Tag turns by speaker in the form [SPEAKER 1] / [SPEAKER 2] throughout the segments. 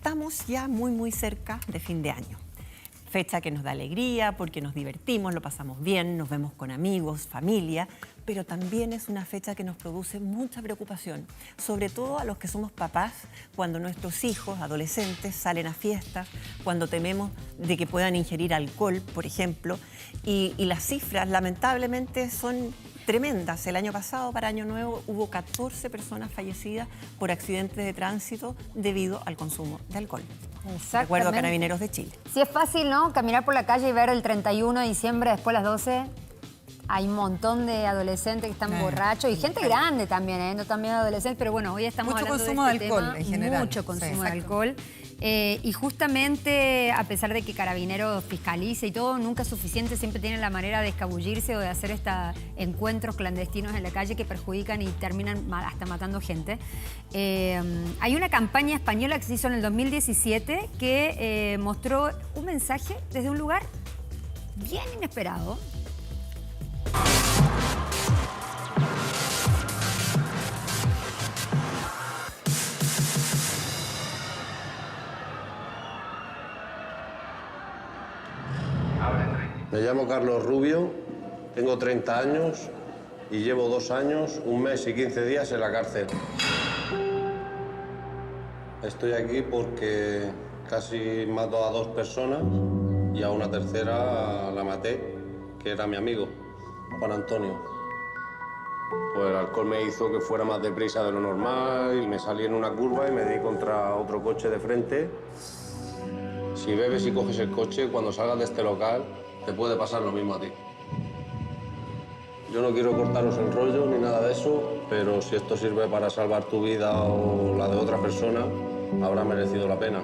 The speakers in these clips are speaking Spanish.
[SPEAKER 1] Estamos ya muy cerca de fin de año. Fecha que nos da alegría porque nos divertimos, lo pasamos bien, nos vemos con amigos, familia, pero también es una fecha que nos produce mucha preocupación, sobre todo a los que somos papás, cuando nuestros hijos, adolescentes, salen a fiestas, cuando tememos de que puedan ingerir alcohol, por ejemplo, y las cifras lamentablemente son tremendas. El año pasado, para Año Nuevo, hubo 14 personas fallecidas por accidentes de tránsito debido al consumo de alcohol. De acuerdo a Carabineros de Chile.
[SPEAKER 2] Sí, es fácil, ¿no? Caminar por la calle y ver el 31 de diciembre, después de las 12, hay un montón de adolescentes que están borrachos y gente grande también, ¿eh? No también adolescentes, pero bueno, hoy estamos hablando de este tema.
[SPEAKER 3] Mucho consumo de alcohol en general.
[SPEAKER 2] Mucho consumo de alcohol. Y justamente, a pesar de que Carabineros fiscaliza y todo, nunca es suficiente, siempre tienen la manera de escabullirse o de hacer estos encuentros clandestinos en la calle que perjudican y terminan hasta matando gente. Hay una campaña española que se hizo en el 2017 que mostró un mensaje desde un lugar bien inesperado.
[SPEAKER 4] Me llamo Carlos Rubio, tengo 30 años y llevo 2 años, 1 mes y 15 días en la cárcel. Estoy aquí porque casi mato a 2 personas y a una tercera la maté, que era mi amigo, Juan Antonio. Pues el alcohol me hizo que fuera más deprisa de lo normal y me salí en una curva y me di contra otro coche de frente. Si bebes y coges el coche, cuando salgas de este local, te puede pasar lo mismo a ti. Yo no quiero cortaros el rollo ni nada de eso, pero si esto sirve para salvar tu vida o la de otra persona, habrá merecido la pena.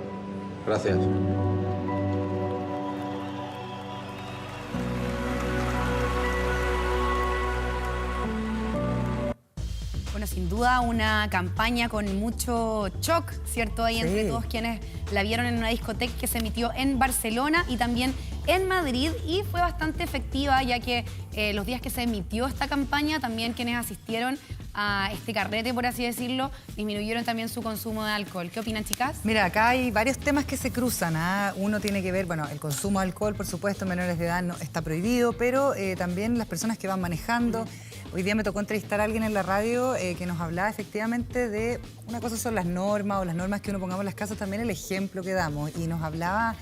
[SPEAKER 4] Gracias.
[SPEAKER 5] Bueno, sin duda una campaña con mucho shock, ¿cierto? Ahí entre todos quienes la vieron en una discoteca que se emitió en Barcelona y también en Madrid, y fue bastante efectiva, ya que los días que se emitió esta campaña, también quienes asistieron a este carrete, por así decirlo, disminuyeron también su consumo de alcohol. ¿Qué opinan, chicas?
[SPEAKER 3] Mira, acá hay varios temas que se cruzan, ¿ah? Uno tiene que ver, bueno, el consumo de alcohol, por supuesto, en menores de edad no, está prohibido, pero también las personas que van manejando. Hoy día me tocó entrevistar a alguien en la radio que nos hablaba efectivamente de, una cosa son las normas o las normas que uno pongamos en las casas, también el ejemplo que damos. Y nos hablaba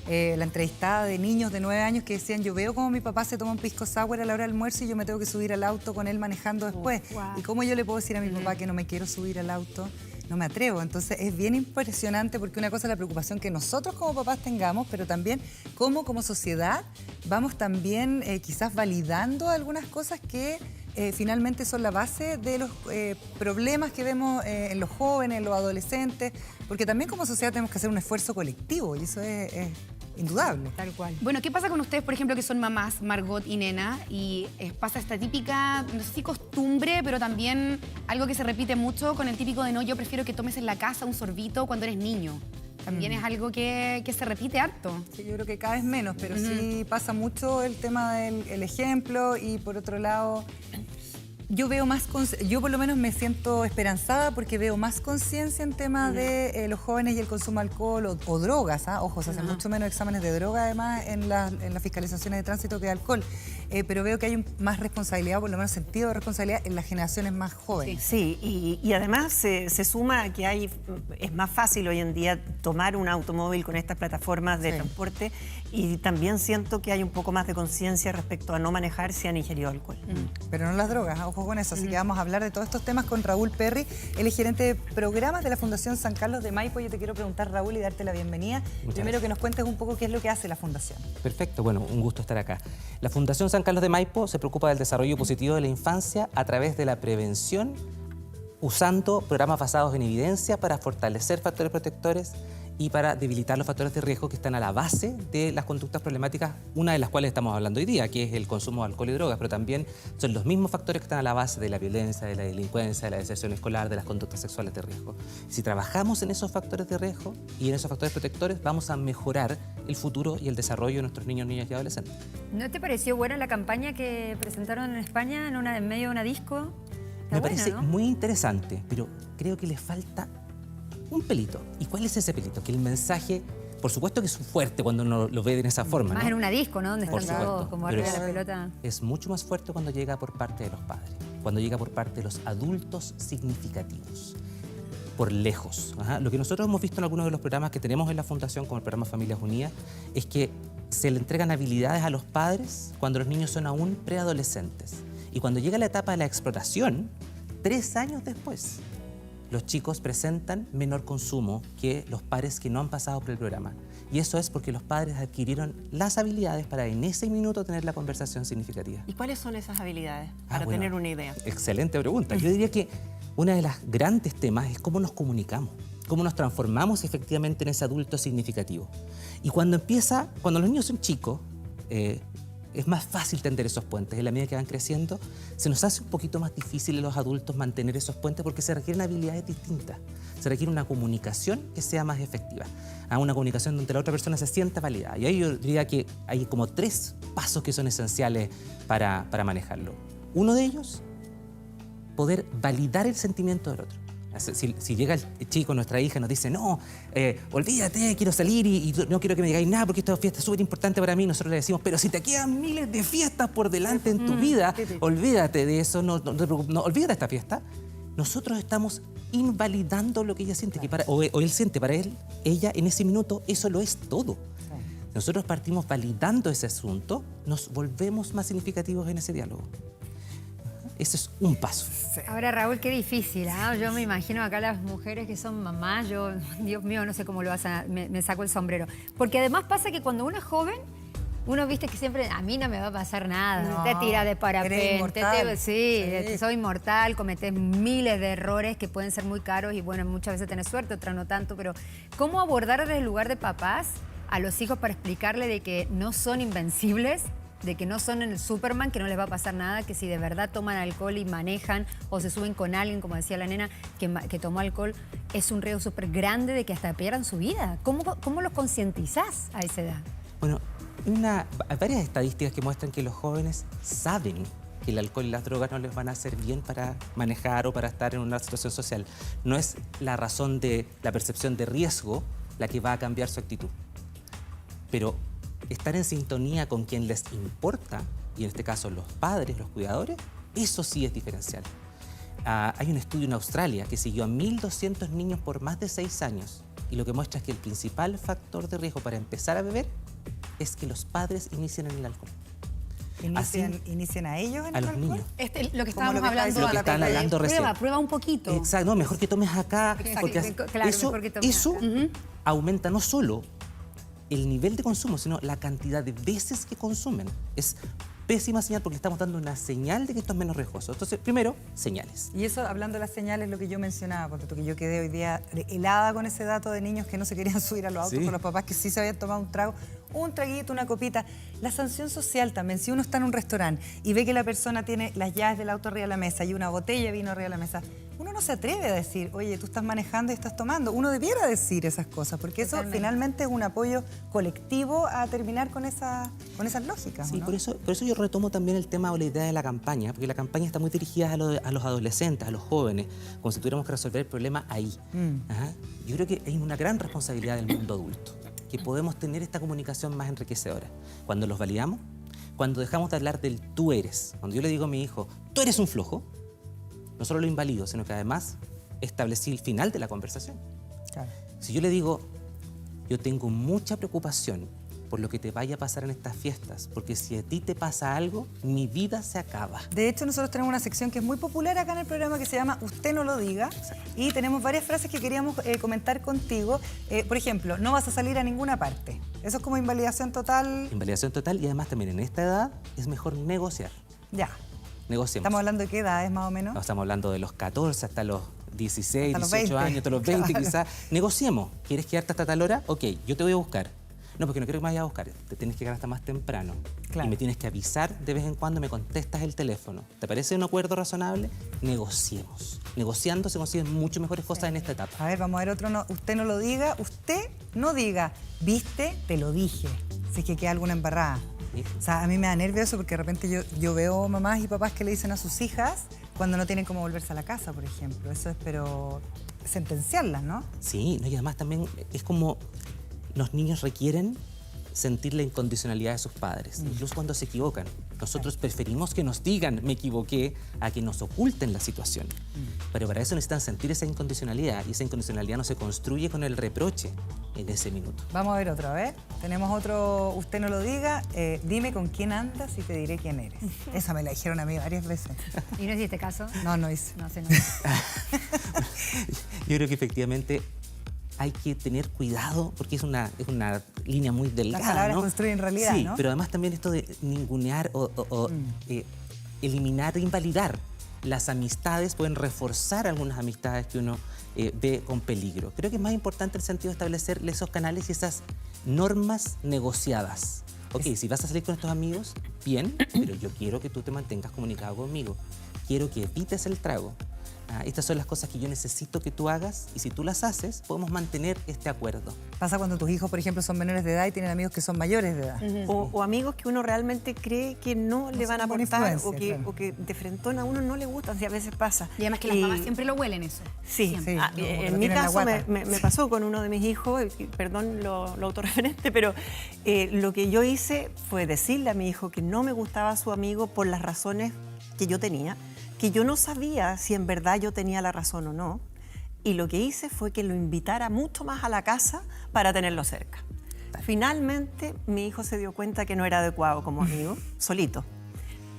[SPEAKER 3] la entrevistada de niños de 9 años que decían, yo veo cómo mi papá se toma un pisco sour a la hora del almuerzo y yo me tengo que subir al auto con él manejando después. ¿Y cómo yo le puedo decir a mi papá que no me quiero subir al auto? No me atrevo. Entonces es bien impresionante porque una cosa es la preocupación que nosotros como papás tengamos, pero también cómo como sociedad vamos también quizás validando algunas cosas que finalmente son la base de los problemas que vemos en los jóvenes, en los adolescentes, porque también como sociedad tenemos que hacer un esfuerzo colectivo y eso es indudable.
[SPEAKER 2] Tal cual.
[SPEAKER 5] Bueno, ¿qué pasa con ustedes, por ejemplo, que son mamás, Margot y Nena, y pasa esta típica, no sé si costumbre, pero también algo que se repite mucho con el típico de no, yo prefiero que tomes en la casa un sorbito cuando eres niño? También es algo que se repite harto.
[SPEAKER 3] Sí, yo creo que cada vez menos, pero sí pasa mucho el tema del ejemplo y por otro lado, yo veo más, yo por lo menos me siento esperanzada porque veo más conciencia en temas de los jóvenes y el consumo de alcohol o drogas, ¿ah? Ojo, se hacen mucho menos exámenes de droga además en las fiscalizaciones de tránsito que de alcohol, pero veo que hay más responsabilidad, por lo menos sentido de responsabilidad en las generaciones más jóvenes.
[SPEAKER 1] Sí, y además se suma a que es más fácil hoy en día tomar un automóvil con estas plataformas de transporte, y también siento que hay un poco más de conciencia respecto a no manejar si han ingerido alcohol.
[SPEAKER 3] Pero no las drogas, ojo con eso. Así que vamos a hablar de todos estos temas con Raúl Perry. Él es gerente de programas de la Fundación San Carlos de Maipo. Yo te quiero preguntar, Raúl, y darte la bienvenida. Primero que nos cuentes un poco qué es lo que hace la Fundación.
[SPEAKER 6] Perfecto, bueno, un gusto estar acá. La Fundación San Carlos de Maipo se preocupa del desarrollo positivo de la infancia a través de la prevención, usando programas basados en evidencia para fortalecer factores protectores y para debilitar los factores de riesgo que están a la base de las conductas problemáticas, una de las cuales estamos hablando hoy día, que es el consumo de alcohol y drogas, pero también son los mismos factores que están a la base de la violencia, de la delincuencia, de la deserción escolar, de las conductas sexuales de riesgo. Si trabajamos en esos factores de riesgo y en esos factores protectores, vamos a mejorar el futuro y el desarrollo de nuestros niños, niñas y adolescentes.
[SPEAKER 2] ¿No te pareció buena la campaña que presentaron en España en medio de una disco?
[SPEAKER 6] Me parece muy interesante, pero creo que le falta Un pelito. ¿Y cuál es ese pelito? Que el mensaje, por supuesto que es fuerte cuando uno lo ve de esa forma,
[SPEAKER 2] Más
[SPEAKER 6] ¿no?
[SPEAKER 2] en una disco, ¿no? Donde
[SPEAKER 6] Por
[SPEAKER 2] están todos
[SPEAKER 6] supuesto,
[SPEAKER 2] como
[SPEAKER 6] pero
[SPEAKER 2] arriba de la pelota.
[SPEAKER 6] es mucho más fuerte cuando llega por parte de los padres, cuando llega por parte de los adultos significativos, por lejos. Ajá. Lo que nosotros hemos visto en algunos de los programas que tenemos en la Fundación, como el programa Familias Unidas, es que se le entregan habilidades a los padres cuando los niños son aún preadolescentes. Y cuando llega la etapa de la exploración, 3 años después, los chicos presentan menor consumo que los padres que no han pasado por el programa. Y eso es porque los padres adquirieron las habilidades para en ese minuto tener la conversación significativa.
[SPEAKER 1] ¿Y cuáles son esas habilidades?
[SPEAKER 6] Ah,
[SPEAKER 1] Para
[SPEAKER 6] bueno,
[SPEAKER 1] tener una idea.
[SPEAKER 6] Excelente pregunta. Yo diría que una de las grandes temas es cómo nos comunicamos, cómo nos transformamos efectivamente en ese adulto significativo. Y cuando los niños son chicos, es más fácil tender esos puentes. En la medida que van creciendo, se nos hace un poquito más difícil a los adultos mantener esos puentes porque se requieren habilidades distintas. Se requiere una comunicación que sea más efectiva. Una comunicación donde la otra persona se sienta validada. Y ahí yo diría que hay como 3 pasos que son esenciales para manejarlo. Uno de ellos, poder validar el sentimiento del otro. Si llega el chico, nuestra hija, nos dice, no, olvídate, quiero salir y no quiero que me digáis nada porque esta fiesta es súper importante para mí, nosotros le decimos, pero si te quedan miles de fiestas por delante en tu vida, olvídate de eso, no te preocupes, no, olvídate de esta fiesta. Nosotros estamos invalidando lo que ella siente, que o él siente, para él, ella en ese minuto, eso lo es todo. Nosotros partimos validando ese asunto, nos volvemos más significativos en ese diálogo. Ese es un paso.
[SPEAKER 2] Ahora, Raúl, qué difícil, ¿ah? Yo me imagino acá las mujeres que son mamás, yo, Dios mío, no sé cómo lo hacen, me saco el sombrero. Porque además pasa que cuando uno es joven, uno viste que siempre, a mí no me va a pasar nada,
[SPEAKER 3] No,
[SPEAKER 2] te tira de
[SPEAKER 3] eres
[SPEAKER 2] parapente,
[SPEAKER 3] inmortal.
[SPEAKER 2] sí, soy inmortal, cometés miles de errores que pueden ser muy caros y bueno, muchas veces tenés suerte, otras no tanto, pero ¿cómo abordar desde el lugar de papás a los hijos para explicarle de que no son invencibles? De que no son en el Superman, que no les va a pasar nada, que si de verdad toman alcohol y manejan o se suben con alguien, como decía la nena, que tomó alcohol, es un riesgo súper grande de que hasta pierdan su vida. ¿Cómo los concientizás a esa edad?
[SPEAKER 6] Bueno, hay varias estadísticas que muestran que los jóvenes saben que el alcohol y las drogas no les van a hacer bien para manejar o para estar en una situación social. No es la razón de la percepción de riesgo la que va a cambiar su actitud. Pero estar en sintonía con quien les importa, y en este caso los padres, los cuidadores, eso sí es diferencial. Hay un estudio en Australia que siguió a 1.200 niños por más de 6 años y lo que muestra es que el principal factor de riesgo para empezar a beber es que los padres inicien en el alcohol.
[SPEAKER 3] ¿Inician a ellos en
[SPEAKER 6] A
[SPEAKER 3] el
[SPEAKER 6] los
[SPEAKER 3] alcohol?
[SPEAKER 6] niños.
[SPEAKER 5] Lo que
[SPEAKER 3] Como
[SPEAKER 5] estábamos
[SPEAKER 3] lo que
[SPEAKER 5] hablando
[SPEAKER 6] Lo que estaban hablando recién.
[SPEAKER 5] Prueba un poquito.
[SPEAKER 6] Exacto, no, mejor que tomes acá. Porque
[SPEAKER 2] Claro,
[SPEAKER 6] eso
[SPEAKER 2] mejor que tomes acá.
[SPEAKER 6] aumenta no solo el nivel de consumo, sino la cantidad de veces que consumen. Es pésima señal porque estamos dando una señal de que esto es menos riesgoso. Entonces, primero, señales.
[SPEAKER 3] Y eso, hablando de las señales, lo que yo mencionaba, porque yo quedé hoy día helada con ese dato de niños que no se querían subir a los autos
[SPEAKER 6] Sí.
[SPEAKER 3] con los papás que sí se habían tomado un trago, un traguito, una copita. La sanción social también, si uno está en un restaurante y ve que la persona tiene las llaves del auto arriba de la mesa y una botella de vino arriba de la mesa, uno no se atreve a decir, oye, tú estás manejando y estás tomando. Uno debiera decir esas cosas, porque eso finalmente es un apoyo colectivo a terminar con esas lógicas,
[SPEAKER 6] Sí,
[SPEAKER 3] ¿no?
[SPEAKER 6] por eso yo retomo también el tema o la idea de la campaña, porque la campaña está muy dirigida a los adolescentes, a los jóvenes, como si tuviéramos que resolver el problema ahí. Ajá. Yo creo que hay una gran responsabilidad del mundo adulto, que podemos tener esta comunicación más enriquecedora. Cuando los validamos, cuando dejamos de hablar del tú eres, cuando yo le digo a mi hijo, tú eres un flojo, no solo lo invalido, sino que además establecí el final de la conversación.
[SPEAKER 3] Claro.
[SPEAKER 6] Si yo le digo, yo tengo mucha preocupación por lo que te vaya a pasar en estas fiestas, porque si a ti te pasa algo, mi vida se acaba.
[SPEAKER 3] De hecho, nosotros tenemos una sección que es muy popular acá en el programa que se llama Usted no lo diga. Y tenemos varias frases que queríamos comentar contigo. Por ejemplo, no vas a salir a ninguna parte. Eso es como invalidación total.
[SPEAKER 6] Invalidación total y además también en esta edad es mejor negociar.
[SPEAKER 3] Ya.
[SPEAKER 6] Negociemos.
[SPEAKER 3] Estamos hablando de qué edades más o menos.
[SPEAKER 6] No, estamos hablando de los 14 hasta los 16,
[SPEAKER 3] Hasta los
[SPEAKER 6] 18
[SPEAKER 3] 20.
[SPEAKER 6] años, hasta los 20
[SPEAKER 3] Claro.
[SPEAKER 6] quizás. Negociemos. ¿Quieres quedarte hasta tal hora? Ok, yo te voy a buscar. No, porque no quiero que me vayas a buscar. Te tienes que quedar hasta más temprano.
[SPEAKER 3] Claro.
[SPEAKER 6] Y me tienes que avisar de vez en cuando, me contestas el teléfono. ¿Te parece un acuerdo razonable? Negociemos. Negociando se consiguen mucho mejores cosas en esta etapa.
[SPEAKER 3] A ver, vamos a ver otro. Usted no lo diga. Usted no diga. ¿Viste? Te lo dije. Si es que queda alguna embarrada.
[SPEAKER 6] Sí.
[SPEAKER 3] O sea, a mí me da nervio eso porque de repente yo veo mamás y papás que le dicen a sus hijas cuando no tienen cómo volverse a la casa, por ejemplo. Eso es, pero sentenciarlas, ¿no?
[SPEAKER 6] Sí, no, y además también es como los niños requieren sentir la incondicionalidad de sus padres, incluso cuando se equivocan. Nosotros preferimos que nos digan me equivoqué a que nos oculten la situación. Pero para eso necesitan sentir esa incondicionalidad y esa incondicionalidad no se construye con el reproche en ese minuto.
[SPEAKER 3] Vamos a ver otro, a ver. Tenemos otro, usted no lo diga, dime con quién andas y te diré quién eres. Esa me la dijeron a mí varias veces.
[SPEAKER 2] ¿Y no hiciste caso?
[SPEAKER 3] No hice.
[SPEAKER 2] No sé, no.
[SPEAKER 6] Yo creo que efectivamente hay que tener cuidado porque es una línea muy delgada.
[SPEAKER 3] Las palabras
[SPEAKER 6] ¿no?
[SPEAKER 3] construyen realidad,
[SPEAKER 6] sí,
[SPEAKER 3] ¿no?
[SPEAKER 6] pero además también esto de ningunear o eliminar, invalidar las amistades pueden reforzar algunas amistades que uno ve con peligro. Creo que es más importante el sentido de establecer esos canales y esas normas negociadas. Ok, si vas a salir con estos amigos, bien, pero yo quiero que tú te mantengas comunicado conmigo. Quiero que evites el trago. Estas son las cosas que yo necesito que tú hagas y si tú las haces, podemos mantener este acuerdo.
[SPEAKER 3] Pasa cuando tus hijos, por ejemplo, son menores de edad y tienen amigos que son mayores de edad.
[SPEAKER 1] O amigos que uno realmente cree que no le van a
[SPEAKER 3] son buena
[SPEAKER 1] aportar
[SPEAKER 3] influencia, claro.
[SPEAKER 1] o que de frentón a uno no le gustan, si a veces pasa.
[SPEAKER 5] Y además que las mamás siempre lo huelen eso.
[SPEAKER 1] Sí,
[SPEAKER 5] Siempre.
[SPEAKER 3] Sí, no,
[SPEAKER 1] en
[SPEAKER 3] lo
[SPEAKER 1] mi
[SPEAKER 3] tienen en la
[SPEAKER 1] caso
[SPEAKER 3] guata.
[SPEAKER 1] me pasó con uno de mis hijos, perdón lo autorreferente, pero lo que yo hice fue decirle a mi hijo que no me gustaba su amigo por las razones que yo tenía, que yo no sabía si en verdad yo tenía la razón o no, y lo que hice fue que lo invitara mucho más a la casa para tenerlo cerca. Finalmente mi hijo se dio cuenta que no era adecuado como amigo, solito,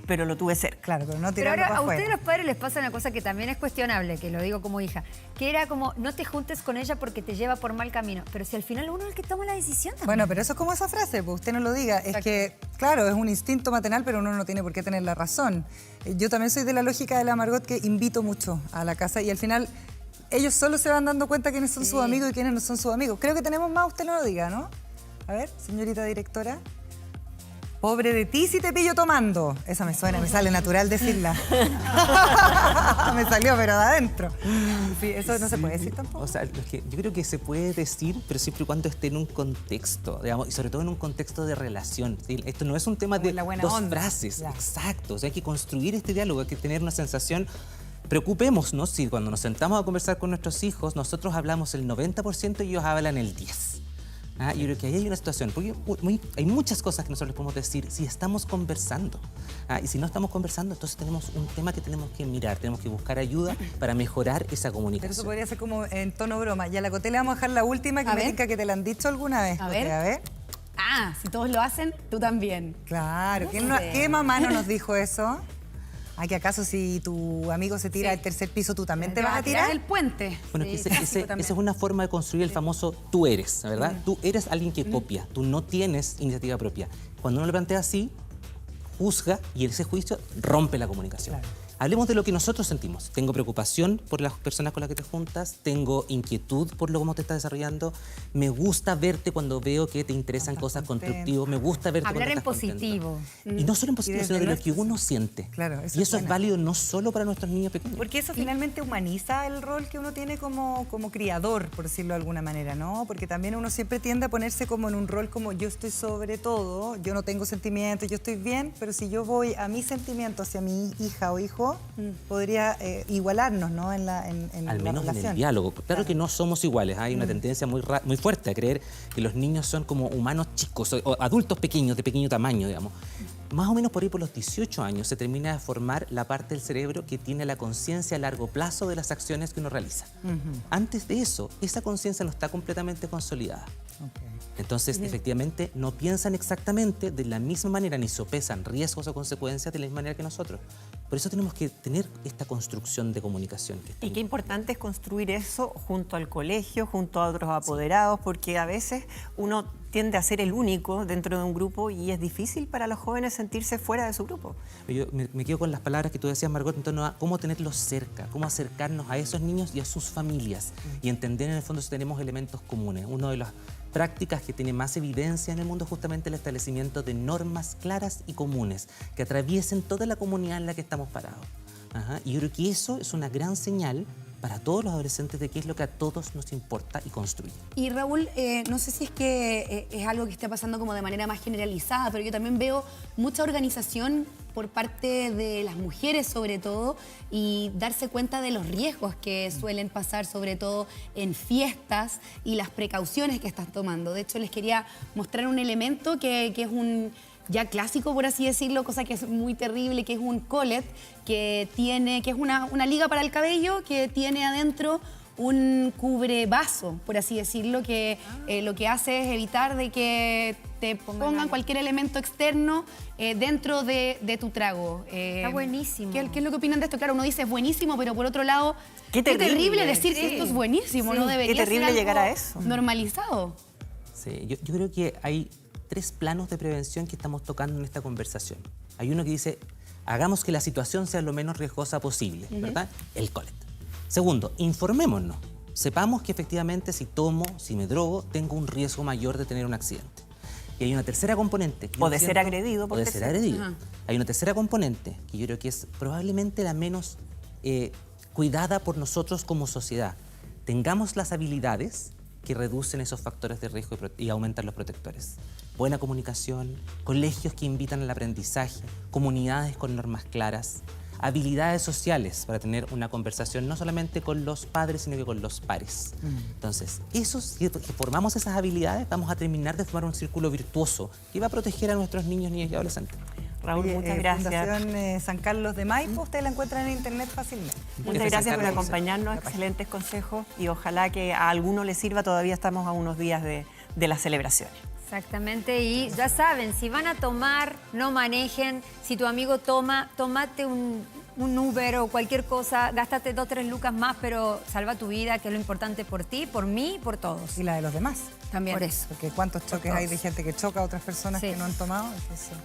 [SPEAKER 1] pero lo tuve cerca.
[SPEAKER 3] Claro, pero no
[SPEAKER 2] Pero
[SPEAKER 3] tirarlo
[SPEAKER 2] ahora
[SPEAKER 3] para
[SPEAKER 2] a ustedes
[SPEAKER 3] afuera.
[SPEAKER 2] los padres les pasa una cosa que también es cuestionable, que lo digo como hija, que era como no te juntes con ella porque te lleva por mal camino. Pero si al final uno es el que toma la decisión también.
[SPEAKER 3] Bueno, pero eso es como esa frase, pues usted no lo diga. Es que, claro, es un instinto maternal, pero uno no tiene por qué tener la razón. Yo también soy de la lógica de la Margot que invito mucho a la casa y al final ellos solo se van dando cuenta quiénes son sus amigos y quiénes no son sus amigos. Creo que tenemos más, usted no lo diga, ¿no? A ver, señorita directora. Pobre de ti si te pillo tomando. Esa me suena, me sale natural decirla. Me salió, pero de adentro. Sí, eso no se puede decir tampoco.
[SPEAKER 6] O sea, yo creo que se puede decir, pero siempre y cuando esté en un contexto, digamos, y sobre todo en un contexto de relación. ¿Sí? Esto no es un tema
[SPEAKER 3] Como
[SPEAKER 6] de
[SPEAKER 3] la buena
[SPEAKER 6] dos
[SPEAKER 3] onda.
[SPEAKER 6] frases,
[SPEAKER 3] Ya.
[SPEAKER 6] exacto. O sea, hay que construir este diálogo, hay que tener una sensación. Preocupémonos si cuando nos sentamos a conversar con nuestros hijos, nosotros hablamos el 90% y ellos hablan el 10%. Yo creo que ahí hay una situación, porque hay muchas cosas que nosotros les podemos decir si estamos conversando. Y si no estamos conversando, entonces tenemos un tema que tenemos que mirar, tenemos que buscar ayuda para mejorar esa
[SPEAKER 3] Pero
[SPEAKER 6] comunicación.
[SPEAKER 3] eso podría ser como en tono broma. Y a la Coté le vamos a dejar la última que
[SPEAKER 5] A
[SPEAKER 3] me
[SPEAKER 5] ver.
[SPEAKER 3] tinca que te la han dicho alguna vez.
[SPEAKER 5] A
[SPEAKER 3] Coté,
[SPEAKER 5] ver.
[SPEAKER 3] a ver.
[SPEAKER 5] Ah, si todos lo hacen, tú también.
[SPEAKER 3] Claro.
[SPEAKER 5] No sé.
[SPEAKER 3] ¿Qué mamá no nos dijo eso? ¿Que acaso si tu amigo se tira al tercer piso, tú también te vas a tirar?
[SPEAKER 5] el puente.
[SPEAKER 6] Bueno,
[SPEAKER 5] Sí,
[SPEAKER 6] que esa
[SPEAKER 5] clásico también.
[SPEAKER 6] es una forma de construir el famoso tú eres, ¿verdad? Tú eres alguien que copia, tú no tienes iniciativa propia. Cuando uno lo plantea así, juzga y ese juicio rompe la comunicación.
[SPEAKER 3] Claro.
[SPEAKER 6] Hablemos de lo que nosotros sentimos. Tengo preocupación por las personas con las que te juntas, tengo inquietud por lo cómo te estás desarrollando, me gusta verte cuando veo que te interesan
[SPEAKER 3] Estás
[SPEAKER 6] cosas
[SPEAKER 3] contento.
[SPEAKER 6] constructivas, me gusta verte
[SPEAKER 2] Hablar
[SPEAKER 6] cuando
[SPEAKER 2] en
[SPEAKER 6] estás contento.
[SPEAKER 2] positivo.
[SPEAKER 6] Y no solo en positivo,
[SPEAKER 3] desde
[SPEAKER 6] sino de lo que
[SPEAKER 3] nuestro-
[SPEAKER 6] uno siente.
[SPEAKER 3] Claro, eso
[SPEAKER 6] y
[SPEAKER 3] es
[SPEAKER 6] eso es
[SPEAKER 3] buena.
[SPEAKER 6] válido no solo para nuestros niños pequeños.
[SPEAKER 3] Porque eso finalmente humaniza el rol que uno tiene como criador, por decirlo de alguna manera, ¿no? Porque también uno siempre tiende a ponerse como en un rol como yo estoy sobre todo, yo no tengo sentimientos, yo estoy bien, pero si yo voy a mis sentimientos hacia mi hija o hijo, podría igualarnos, ¿no? En la
[SPEAKER 6] Al menos en
[SPEAKER 3] relación.
[SPEAKER 6] el diálogo. Claro que no somos iguales. Hay una tendencia muy fuerte a creer que los niños son como humanos chicos o adultos pequeños, de pequeño tamaño, digamos. Más o menos por ahí por los 18 años se termina de formar la parte del cerebro que tiene la conciencia a largo plazo de las acciones que uno realiza. Antes de eso, esa conciencia no está completamente consolidada. Entonces, efectivamente, no piensan exactamente de la misma manera, ni sopesan riesgos o consecuencias de la misma manera que nosotros. Por eso tenemos que tener esta construcción de comunicación. Que está
[SPEAKER 1] Y qué importante es construir eso junto al colegio, junto a otros apoderados, porque a veces uno tiende a ser el único dentro de un grupo y es difícil para los jóvenes sentirse fuera de su grupo.
[SPEAKER 6] Yo me quedo con las palabras que tú decías, Margot, en torno a cómo tenerlos cerca, cómo acercarnos a esos niños y a sus familias y entender en el fondo si tenemos elementos comunes. Una de las prácticas que tiene más evidencia en el mundo es justamente el establecimiento de normas claras y comunes que atraviesen toda la comunidad en la que estamos parados. Y yo creo que eso es una gran señal para todos los adolescentes de qué es lo que a todos nos importa y construye.
[SPEAKER 5] Y Raúl, no sé si es que es algo que esté pasando como de manera más generalizada, pero yo también veo mucha organización por parte de las mujeres sobre todo y darse cuenta de los riesgos que suelen pasar sobre todo en fiestas y las precauciones que están tomando. De hecho, les quería mostrar un elemento que es un ya clásico, por así decirlo, cosa que es muy terrible, que es un collet, que es una liga para el cabello que tiene adentro un cubrevaso, por así decirlo, que lo que hace es evitar de que te pongan cualquier elemento externo dentro de tu trago.
[SPEAKER 2] Está buenísimo.
[SPEAKER 5] ¿Qué es lo que opinan de esto? Claro, uno dice es buenísimo, pero por otro lado,
[SPEAKER 1] Qué terrible
[SPEAKER 5] decir que esto es buenísimo, no debería
[SPEAKER 1] Qué terrible
[SPEAKER 5] ser algo
[SPEAKER 1] llegar a eso.
[SPEAKER 5] normalizado.
[SPEAKER 6] Sí, yo creo que hay 3 planos de prevención que estamos tocando en esta conversación. Hay uno que dice, hagamos que la situación sea lo menos riesgosa posible, ¿verdad? El collet. Segundo, informémonos. Sepamos que efectivamente si tomo, si me drogo, tengo un riesgo mayor de tener un accidente. Y hay una tercera componente.
[SPEAKER 1] O de ser agredido.
[SPEAKER 6] O de ser agredido. Hay una tercera componente que yo creo que es probablemente la menos cuidada por nosotros como sociedad. Tengamos las habilidades que reducen esos factores de riesgo y aumentan los protectores. Buena comunicación, colegios que invitan al aprendizaje, comunidades con normas claras, habilidades sociales para tener una conversación no solamente con los padres, sino que con los pares. Entonces, si formamos esas habilidades, vamos a terminar de formar un círculo virtuoso que va a proteger a nuestros niños, niñas y adolescentes.
[SPEAKER 1] Raúl, muchas gracias.
[SPEAKER 3] Fundación San Carlos de Maipo, ustedes la encuentran en internet fácilmente.
[SPEAKER 1] Muchas gracias por acompañarnos, excelentes consejos y ojalá que a alguno les sirva. Todavía estamos a unos días de las celebraciones.
[SPEAKER 2] Exactamente, y ya saben, si van a tomar, no manejen. Si tu amigo toma, tómate un Uber o cualquier cosa, gástate 2 o 3 lucas más, pero salva tu vida, que es lo importante por ti, por mí y por todos.
[SPEAKER 3] Y la de los demás.
[SPEAKER 5] También.
[SPEAKER 2] Por eso.
[SPEAKER 3] Porque cuántos choques hay de gente que choca a otras personas
[SPEAKER 2] Sí.
[SPEAKER 3] que no han tomado. Entonces...